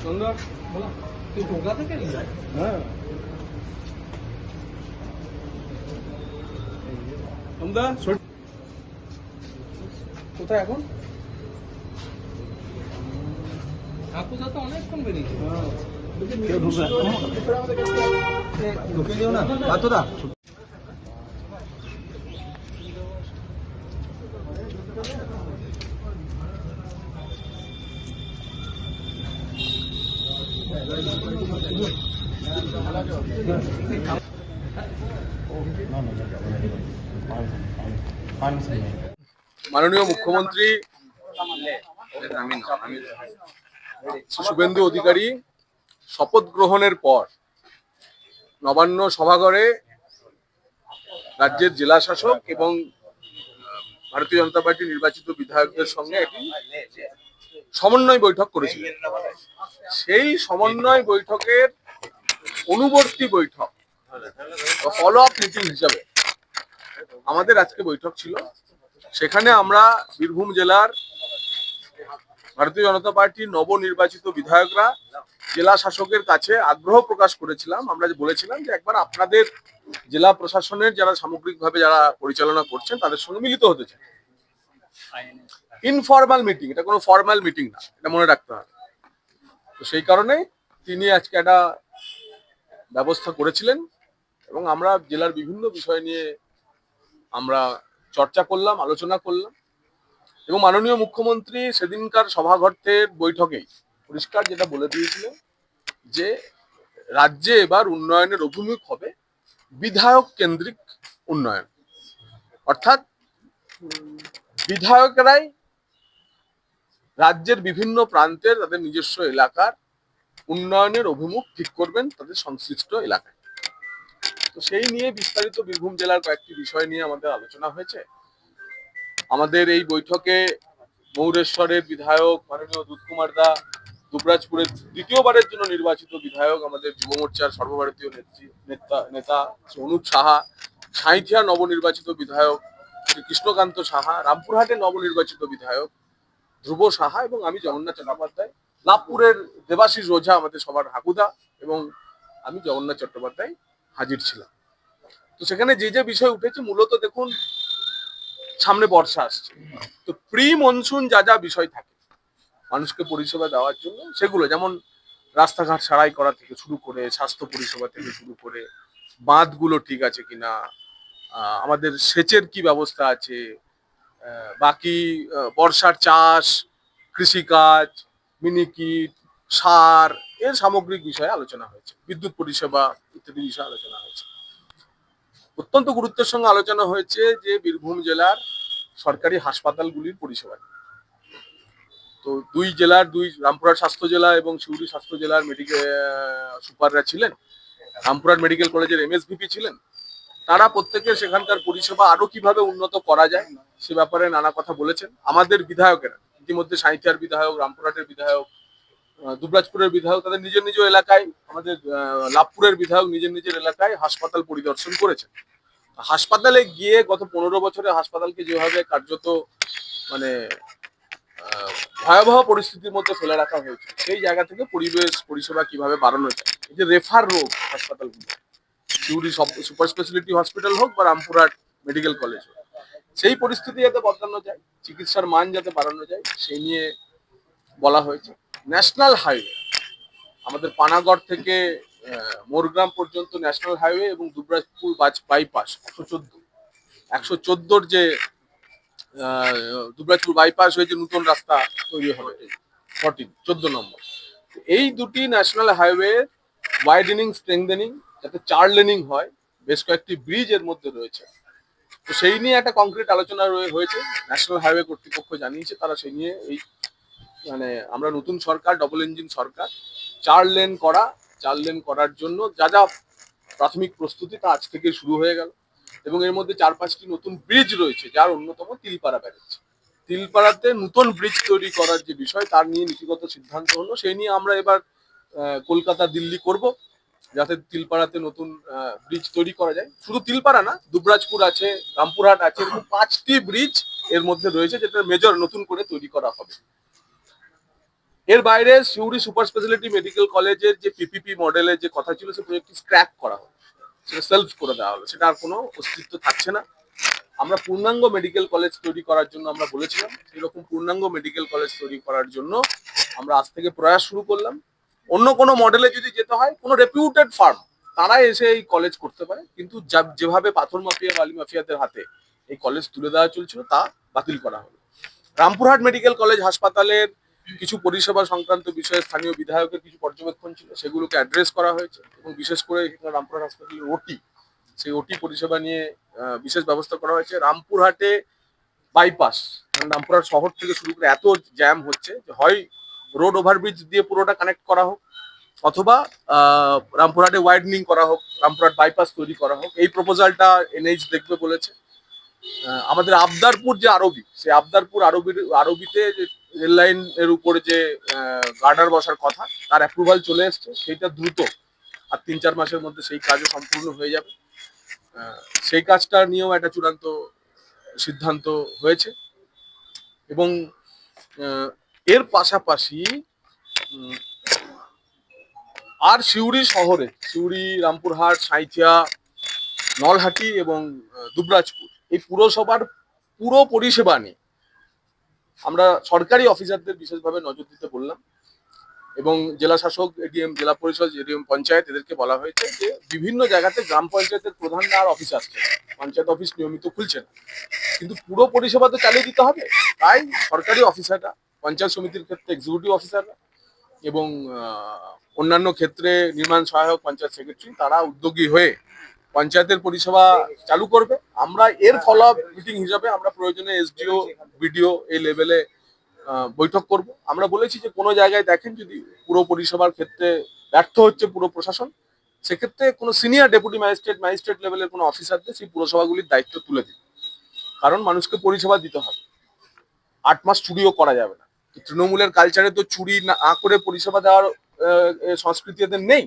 সুন্দর বলো তুই ঢোকা থেকে হ্যাঁ আমরা কোথায় এখন ঠাকুরদা তো অনেকক্ষণ বেরিয়েছে ঢুকে দিও না বাতোদা মাননীয় মুখ্যমন্ত্রী শুভেন্দু অধিকারী শপথ গ্রহণের পর নবান্ন সভাঘরে রাজ্যের জেলা শাসক এবং ভারতীয় জনতা পার্টির নির্বাচিত বিধায়কদের সঙ্গে একটি সমন্বয় বৈঠক করেছিলেন। সেই সমন্বয় বৈঠকের অনুবর্তী বৈঠক ফলো আপ মিটিং হিসাবে আমাদের আজকে বৈঠক ছিল। সেখানে আমরা বীরভূম জেলার ভারতীয় জনতা পার্টির নবনির্বাচিত বিধায়করা জেলা শাসকের কাছে আগ্রহ প্রকাশ করেছিলাম। আমরা বলেছিলাম যে একবার আপনাদের জেলা প্রশাসনের যারা সামগ্রিকভাবে যারা পরিচালনা করছেন তাদের সঙ্গে মিলিত হতে চাই। ইনফরমাল মিটিং, এটা কোনো ফর্মাল মিটিং না, এটা মনে রাখতে হবে। তো সেই কারণে তিনি আজকে একটা ব্যবস্থা করেছিলেন এবং আমরা জেলার বিভিন্ন বিষয় নিয়ে আমরা চর্চা করলাম, আলোচনা করলাম এবং মাননীয় মুখ্যমন্ত্রী সেদিনকার সভাঘরের বৈঠকেই পরিষ্কার যেটা বলে দিয়েছিলেন যে রাজ্যে এবার উন্নয়নের অভিমুখ হবে বিধায়ক কেন্দ্রিক উন্নয়ন, অর্থাৎ বিধায়করাই রাজ্যের বিভিন্ন প্রান্তের তাদের নিজস্ব এলাকার উন্নয়নের অভিমুখ ঠিক করবেন তাদের সংশ্লিষ্ট এলাকায়। তো সেই নিয়ে বিস্তারিত বীরভূম জেলার কয়েকটি বিষয় নিয়ে আমাদের আলোচনা হয়েছে। আমাদের এই বৈঠকে মৌরেশ্বরের বিধায়ক মাননীয় দুধকুমার দা, দুবরাজপুরের দ্বিতীয়বারের জন্য নির্বাচিত বিধায়ক আমাদের যুব মোর্চার সর্বভারতীয় নেতা অনুপ সাহা, সাঁইথিয়া নবনির্বাচিত বিধায়ক শ্রী কৃষ্ণকান্ত সাহা, রামপুরহাটের নবনির্বাচিত বিধায়ক ধ্রুব সাহা এবং আমি জগন্নাথ চট্টোপাধ্যায়, লাভপুরের দেবাশিস ওঝা আমাদের সবার হাকুদা এবং আমি জগন্নাথ চট্টোপাধ্যায় হাজির ছিলাম। তো সেখানে যে যে বিষয় উঠেছে মূলত দেখুন, সামনে বর্ষা আসছে, তো প্রি মনসুন যা যা বিষয় থাকে মানুষকে পরিষেবা দেওয়ার জন্য সেগুলো, যেমন রাস্তাঘাট সারাই করা থেকে শুরু করে স্বাস্থ্য পরিষেবা থেকে শুরু করে বাঁধগুলো ঠিক আছে কিনা, আমাদের সেচের কি ব্যবস্থা আছে, বাকি বর্ষার চাষ, কৃষিকাজ, মিনিকিট, সার এর সামগ্রিক বিষয়ে আলোচনা হয়েছে, বিদ্যুৎ পরিষেবা ইত্যাদি বিষয়ে আলোচনা হয়েছে। অত্যন্ত গুরুত্বের সঙ্গে আলোচনা হয়েছে যে বীরভূম জেলার সরকারি হাসপাতালগুলির পরিষেবা। তো দুই রামপুরহাট স্বাস্থ্য জেলা এবং সিউড়ি স্বাস্থ্য জেলার মেডিকেল সুপাররা ছিলেন, রামপুরহাট মেডিকেল কলেজের এমএসভিপি ছিলেন। তারা প্রত্যেকে সেখানকার পরিষেবা আরো কিভাবে উন্নত করা যায় সে ব্যাপারে নানা কথা বলেছেন। আমাদের বিধায়কেরা ইতিমধ্যে সাঁইথিয়ার বিধায়ক, রামপুরহাটের বিধায়ক, দুবরাজপুরের বিধায়ক তাদের নিজ নিজ এলাকায়, আমাদের লাভপুরের বিধায়ক নিজের এলাকায় হাসপাতাল পরিদর্শন করেছেন। হাসপাতালে গিয়ে গত 15 বছরে হাসপাতালকে যেভাবে কার্যত মানে ভয়াবহ পরিস্থিতির মধ্যে ফেলে রাখা হয়েছে, সেই জায়গা থেকে পরিষেবা কিভাবে বাড়ানো যায়। এই যে রেফার রোগ হাসপাতালগুলো, সিউড়ি সুপার স্পেশালিটি হসপিটাল হোক বা রামপুরহাট মেডিকেল কলেজ হোক, সেই পরিস্থিতি যাতে বদলানো যায়, চিকিৎসার মান যাতে বাড়ানো যায় সেই নিয়ে বলা হয়েছে। ন্যাশনাল হাইওয়ে, আমাদের পানাগড় থেকে মোরগ্রাম পর্যন্ত ন্যাশনাল হাইওয়ে এবং দুবরাজপুর বাইপাস 114 যে দুবরাজপুর বাইপাস হয়ে যে নতুন রাস্তা তৈরি হবে 14 নম্বর, এই দুটি ন্যাশনাল হাইওয়ে ওয়াইডেনিং স্ট্রেংথেনিং যাতে 4 লেনিং হয়, বেশ কয়েকটি ব্রিজ এর মধ্যে রয়েছে। তো সেই নিয়ে একটা কংক্রিট আলোচনা হয়েছে, ন্যাশনাল হাইওয়ে কর্তৃপক্ষ জানিয়েছে তারা সেই নিয়ে এই মানে আমরা নতুন সরকার, ডবল ইঞ্জিন সরকার, 4 লেন করার জন্য যা যা প্রাথমিক প্রস্তুতি তা আজ থেকে শুরু হয়ে গেল এবং এর মধ্যে 4-5টি নতুন ব্রিজ রয়েছে, যার অন্যতম তিলপাড়া ব্যারেজ। তিলপাড়াতে নতুন ব্রিজ তৈরি করার যে বিষয় তার নিয়ে নীতিগত সিদ্ধান্ত হলো। সেই নিয়ে আমরা এবার কলকাতা দিল্লি করব যাতে তিলপাড়াতে নতুন ব্রিজ তৈরি করা যায়। শুধু তিলপাড়া না, দুবরাজপুর আছে, রামপুরহাট আছে, এরকম 5টি ব্রিজ এর মধ্যে রয়েছে যেটা মেজর নতুন করে তৈরি করা হবে। এর বাইরে সিউড়ি সুপার স্পেশালিটি মেডিকেল কলেজের যে পিপিপি মডেলের যে কথা ছিল, সে প্রজেক্টটি স্ক্র্যাপ করা হলো, সেটা সেলফ করে দেওয়া হলো, সেটা আর কোনো অস্তিত্ব থাকছে না। আমরা পূর্ণাঙ্গ মেডিকেল কলেজ তৈরি করার জন্য আমরা বলেছিলাম, সেরকম পূর্ণাঙ্গ মেডিকেল কলেজ তৈরি করার জন্য আমরা আজ থেকে প্রয়াস শুরু করলাম। অন্য কোনো মডেলে যদি যেতে হয়, কোনো রেপিউটেড ফার্ম তারাই এসে এই কলেজ করতে পারে, কিন্তু যেভাবে পাথর মাফিয়া বালি মাফিয়াদের হাতে এই কলেজ তুলে দেওয়া চলছিল তা বাতিল করা হলো। রামপুরহাট মেডিকেল কলেজ হাসপাতালের কিছু পরিষেবা সংক্রান্ত বিষয়ে স্থানীয় বিধায়কের কিছু পর্যবেক্ষণ ছিল, সেগুলোকে অ্যাড্রেস করা হয়েছে এবং বিশেষ করে রামপুরহাট হাসপাতালের ওটি, সেই ওটি পরিষেবা নিয়ে বিশেষ ব্যবস্থা করা হয়েছে। রামপুরহাটে বাইপাস, রামপুরহাট শহর থেকে শুরু করে এত জ্যাম হচ্ছে যে হয় রোড ওভারব্রিজ দিয়ে পুরোটা কানেক্ট করা হোক, অথবা রামপুরহাটে ওয়াইডনিং করা হোক, রামপুরহাট বাইপাস তৈরি করা হোক। এই প্রপোজালটা এনএইচ দেখবে বলেছে। আমাদের আবদারপুর যে আরবি, সেই আবদারপুর আরবিতে রেল লাইন এর উপরে যে গার্ডার বসার কথা, তার অ্যাপ্রুভাল চলে এসছে, সেইটা দ্রুত আর 3-4 মাসের মধ্যে সেই কাজও সম্পূর্ণ হয়ে যাবে। সেই কাজটা নিয়েও একটা চূড়ান্ত সিদ্ধান্ত হয়েছে। এবং এর পাশাপাশি আর সিউড়ি শহরে, সিউড়ি, রামপুরহাট, সাঁইথিয়া, নলহাটি এবং দুবরাজপুর, এই পুরসভার পুরো পরিষেবা নিয়ে আমরা সরকারি অফিসারদের বিশেষভাবে নজর দিতে বললাম এবং জেলা শাসক, এডিএম, জেলা পরিষদ, এডিএম, পঞ্চায়েত, এদেরকে বলা হয়েছে যে বিভিন্ন জায়গাতে গ্রাম পঞ্চায়েতের প্রধানরা আর অফিস আসছে, পঞ্চায়েত অফিস নিয়মিত খুলছে না, কিন্তু পুরো পরিষেবা তো চালিয়ে দিতে হবে। তাই সরকারি অফিসাররা, পঞ্চায়েত সমিতির ক্ষেত্রে এক্সিকিউটিভ অফিসাররা এবং অন্যান্য ক্ষেত্রে নির্মাণ সহায়ক, পঞ্চায়েত সেক্রেটারি, তারা উদ্যোগী হয়ে পঞ্চায়েতের পরিষেবা চালু করবে। আমরা এর ফলো আপ মিটিং হিসাবে আমরা প্রয়োজনে এসডিও, বিডিও এই লেভেলে বৈঠক করব। আমরা বলেছি যে কোনো জায়গায় দেখেন যদি পুরো পরিষেবার ক্ষেত্রে ব্যর্থ হচ্ছে পুরো প্রশাসন, সেক্ষেত্রে কোনো সিনিয়র ডেপুটি ম্যাজিস্ট্রেট লেভেলের কোনো অফিসারদের সেই পুরসভাগুলির দায়িত্ব তুলে দিন, কারণ মানুষকে পরিষেবা দিতে হবে। 8 মাস চুরিও করা যাবে না। তৃণমূলের কালচারে তো চুরি না করে পরিষেবা দেওয়ার সংস্কৃতি এদের নেই।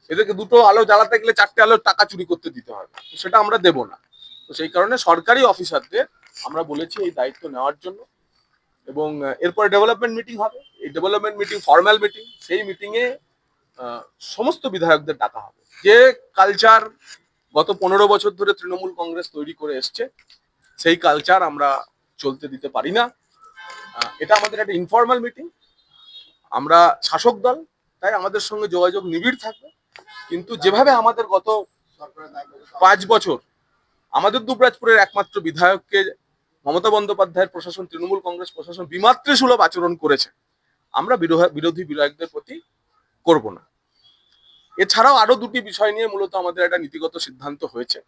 এদেরকে দুটো আলো জ্বালাতে গেলে 4টে আলো টাকা চুরি করতে দিতে হবে, সেটা আমরা দেব না। তো সেই কারণে সরকারি অফিসারদের আমরা বলেছি এই দায়িত্ব নেওয়ার জন্য। এবং এরপরে ডেভেলপমেন্ট মিটিং হবে, এই ডেভেলপমেন্ট মিটিং ফর্মাল মিটিং, সেই মিটিংয়ে সমস্ত বিধায়কদের ডাকা হবে। যে কালচার গত 15 বছর ধরে তৃণমূল কংগ্রেস তৈরি করে এসছে, সেই কালচার আমরা চলতে দিতে পারি না। এটা আমাদের একটা ইনফর্মাল মিটিং। আমরা শাসক দল, তাই আমাদের সঙ্গে যোগাযোগ নিবিড় থাকবে, কিন্তু যেভাবে আমাদের গত 5 বছর আমাদের দুবরাজপুরের একমাত্র বিধায়ককে মমতা বন্দ্যোপাধ্যায়ের প্রশাসন, তৃণমূল কংগ্রেস প্রশাসন বিমাতৃসুলভ আচরণ করেছে, আমরা বিরোধী বিধায়কদের প্রতি করব না। এছাড়াও আরো 2টি বিষয় নিয়ে মূলত আমাদের একটা নীতিগত সিদ্ধান্ত হয়েছে।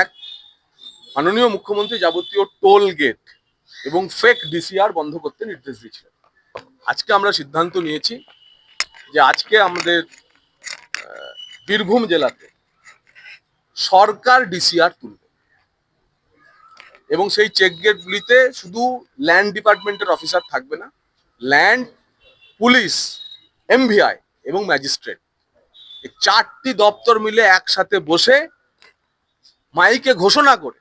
এক, মাননীয় মুখ্যমন্ত্রী যাবতীয় টোল গেট এবং ফেক ডিসিআর বন্ধ করতে নির্দেশ দিয়েছিলেন। আজকে আমরা সিদ্ধান্ত নিয়েছি যে আজকে আমাদের বীরভূম জেলাতে সরকার ডিসিআর তুলবে এবং সেই চেক গেটগুলিতে শুধু ল্যান্ড ডিপার্টমেন্টের অফিসার থাকবে না, ল্যান্ড, পুলিশ, এমভিআই এবং ম্যাজিস্ট্রেট, এই 4টি দপ্তর মিলে একসাথে বসে মাইকে ঘোষণা করে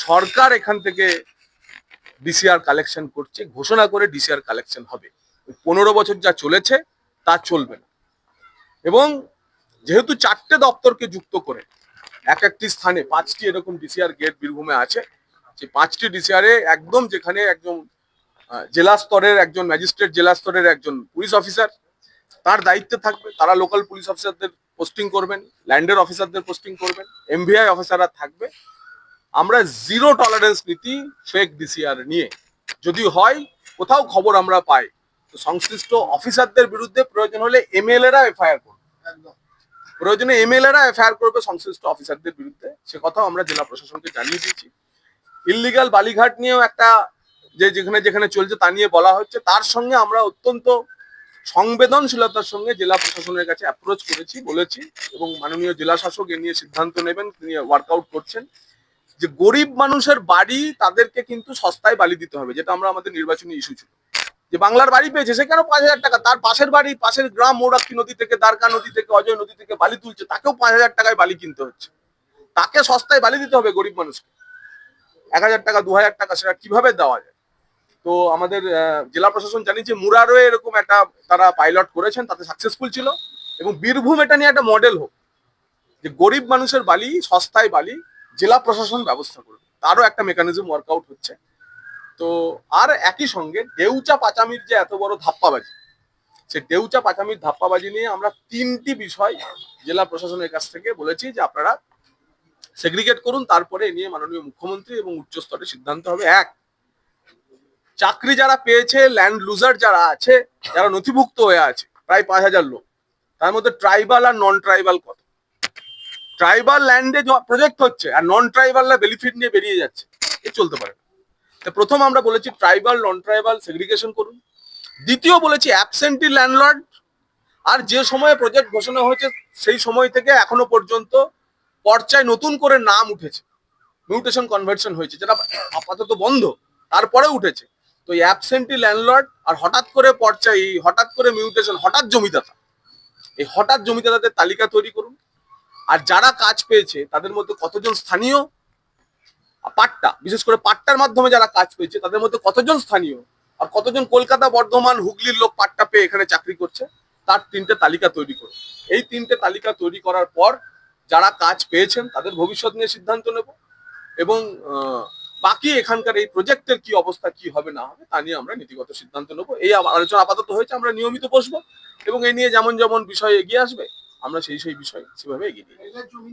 সরকার এখান থেকে ডিসিআর কালেকশন করছে, ঘোষণা করে ডিসিআর কালেকশন হবে। 15 বছর যা চলেছে তা চলবে না। এবং যেহেতু 4টে দপ্তরকে যুক্ত করে একটি স্থানে 5টি এরকম ডিসিআর গেট বীরভূমে আছে, সেই 5টি ডিসিআরে একদম যেখানে একজন জেলা স্তরের একজন ম্যাজিস্ট্রেট, জেলা স্তরের একজন পুলিশ অফিসার তার দায়িত্বে থাকবে, তারা লোকাল পুলিশ অফিসারদের পোস্টিং করবেন, ল্যান্ডের অফিসারদের পোস্টিং করবেন, এমভিআই অফিসাররা থাকবে। আমরা জিরো টলারেন্স নীতি ফেক ডিসিআর নিয়ে, যদি হয় কোথাও খবর আমরা পাই তো সংশ্লিষ্ট অফিসারদের বিরুদ্ধে প্রয়োজন হলে এমএলএরা এফআইআর করবে, প্রয়োজনে এমএলএরা এফআইআর করবে সংশ্লিষ্ট অফিসারদের বিরুদ্ধে। সে কথাও আমরা জেলা প্রশাসনকে জানিয়ে দিয়েছি। ইললিগাল বালিঘাট নিয়েও একটা যেখানে যেখানে চলছে তা নিয়ে বলা হচ্ছে, তার সঙ্গে আমরা অত্যন্ত সংবেদনশীলতার সঙ্গে জেলা প্রশাসনের কাছে অ্যাপ্রোচ করেছি, বলেছি, এবং মাননীয় জেলা শাসক এ নিয়ে সিদ্ধান্ত নেবেন, তিনি ওয়ার্কআউট করছেন যে গরিব মানুষের বাড়ি তাদেরকে কিন্তু সস্তায় বালি দিতে হবে, যেটা আমাদের নির্বাচনী ইস্যু ছিল। যে বাংলার বাড়ি পেয়েছে সে কেন 5,000 টাকা, তার পাশের বাড়ি পাশের গ্রাম মৌরাক্ষী নদী থেকে, দ্বারকা নদী থেকে, অজয় নদী থেকে বালি তুলছে, তাকেও 5,000 টাকায় বালি কিনতে হচ্ছে। তাকে সস্তায় বালি দিতে হবে গরিব মানুষকে, 1,000 টাকা 2,000 টাকা সেটা কিভাবে দেওয়া যায়? তো আমাদের জেলা প্রশাসন জানিয়েছে মুরারও এরকম একটা তারা পাইলট করেছেন, তাতে সাকসেসফুল ছিল, এবং বীরভূম এটা নিয়ে একটা মডেল হোক যে গরিব মানুষের বালি, সস্তায় বালি জেলা প্রশাসন ব্যবস্থা করবে, তারও একটা মেকানিজম ওয়ার্কআউট হচ্ছে। তো আর একই সঙ্গে ডেউচা পাচামির যে এত বড় ধাপ্পাবাজি, সে ডেউচা পাচামির ধাপ্পাবাজি নিয়ে আমরা 3টি বিষয় জেলা প্রশাসনের কাছ থেকে বলেছি যে আপনারা সেগ্রিগেট করুন, তারপরে এ নিয়ে মাননীয় মুখ্যমন্ত্রী এবং উচ্চ স্তরে সিদ্ধান্ত হবে। এক, চাকরি যারা পেয়েছে, ল্যান্ড লুজার যারা আছে, যারা নথিভুক্ত হয়ে আছে প্রায় 5,000 লোক, তার মধ্যে ট্রাইবাল আর নন ট্রাইবাল কত? ট্রাইবাল ল্যান্ডে প্রজেক্ট হচ্ছে আর নন ট্রাইবালরা বেনিফিট নিয়ে বেরিয়ে যাচ্ছে, এ চলতে পারে না। প্রথম আমরা বলেছি ট্রাইবাল নন ট্রাইবাল সেগ্রিগেশন করুন। দ্বিতীয় বলেছি অ্যাবসেন্টি ল্যান্ডলর্ড, আর যে সময়ে প্রজেক্ট ঘোষণা হয়েছে সেই সময় থেকে এখনো পর্যন্ত পর্চায় নতুন করে নাম উঠেছে, মিউটেশন কনভার্সন হয়েছে, যেটা আপাতত বন্ধ, তারপরে উঠেছে। তো এই অ্যাবসেন্টি ল্যান্ডলর্ড আর হঠাৎ করে পর্চায়, হঠাৎ করে মিউটেশন, হঠাৎ জমিদাতা, এই হঠাৎ জমিদাতাদের তালিকা তৈরি করুন। আর যারা কাজ পেয়েছে তাদের মধ্যে কতজন স্থানীয়, পাট্টা, বিশেষ করে পাট্টার মাধ্যমে যারা কাজ পেয়েছে তাদের মধ্যে কতজন স্থানীয় আর কতজন কলকাতা, বর্ধমান, হুগলির লোক পাট্টা পেয়ে এখানে চাকরি করছে, তার 3টে তালিকা তৈরি করুন। এই 3টে তালিকা তৈরি করার পর যারা কাজ পেয়েছেন তাদের ভবিষ্যৎ নিয়ে সিদ্ধান্ত নেব, এবং বাকি এখানকার এই প্রজেক্টের কি অবস্থা, কি হবে না হবে তা নিয়ে আমরা নীতিগত সিদ্ধান্ত নেব। এই আলোচনা আপাতত হয়েছে, আমরা নিয়মিত বসবো এবং এই নিয়ে যেমন যেমন বিষয় এগিয়ে আসবে আমরা সেই বিষয় সেভাবে এগিয়ে নিয়ে যাবো।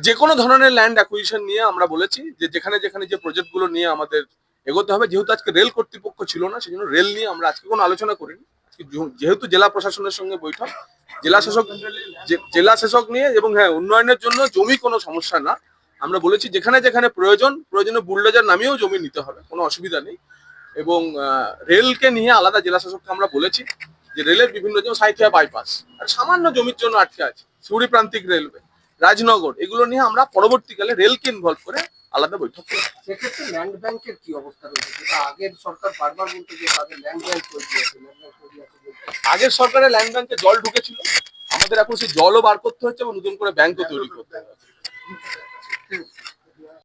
যে কোনো ধরনের ল্যান্ড অ্যাকুইজিশন নিয়ে আমরা বলেছি যে যেখানে যেখানে যে প্রজেক্টগুলো নিয়ে আমাদের এগোতে হবে, যেহেতু আজকে রেল কর্তৃপক্ষ ছিল না, সেই জন্য রেল নিয়ে আমরা আজকে কোনো আলোচনা করিনি। যেহেতু জেলা প্রশাসনের সঙ্গে বৈঠক, জেলা শাসক নিয়ে, এবং হ্যাঁ, উন্নয়নের জন্য জমি কোনো সমস্যা না, আমরা বলেছি যেখানে যেখানে প্রয়োজনে বুলডোজার নামিয়েও জমি নিতে হবে, কোনো অসুবিধা নেই। এবং রেলকে নিয়ে আলাদা জেলা শাসককে আমরা বলেছি যে রেলের বিভিন্ন যেমন সাঁইথিয়া বাইপাস আর সামান্য জমির জন্য আটকে আছে, সিউড়ি প্রান্তিক রেলওয়ে, রাজনগর, এগুলো নিয়ে আমরা পরবর্তীকালে রেলকে ইনভলভ করে আলাদা বৈঠক করব। সেক্ষেত্রে ল্যান্ড ব্যাংকের কি অবস্থা রয়েছে, যেটা আগের সরকার বারবার বলতো যে তাদের ল্যান্ড ব্যাংক তৈরি আছে, আগের সরকারের ল্যান্ড ব্যাংকে জল ঢুকেছিল, আমাদের এখন সেই জলও বার করতে হচ্ছে এবং নতুন করে ব্যাংকও তৈরি করতে হবে।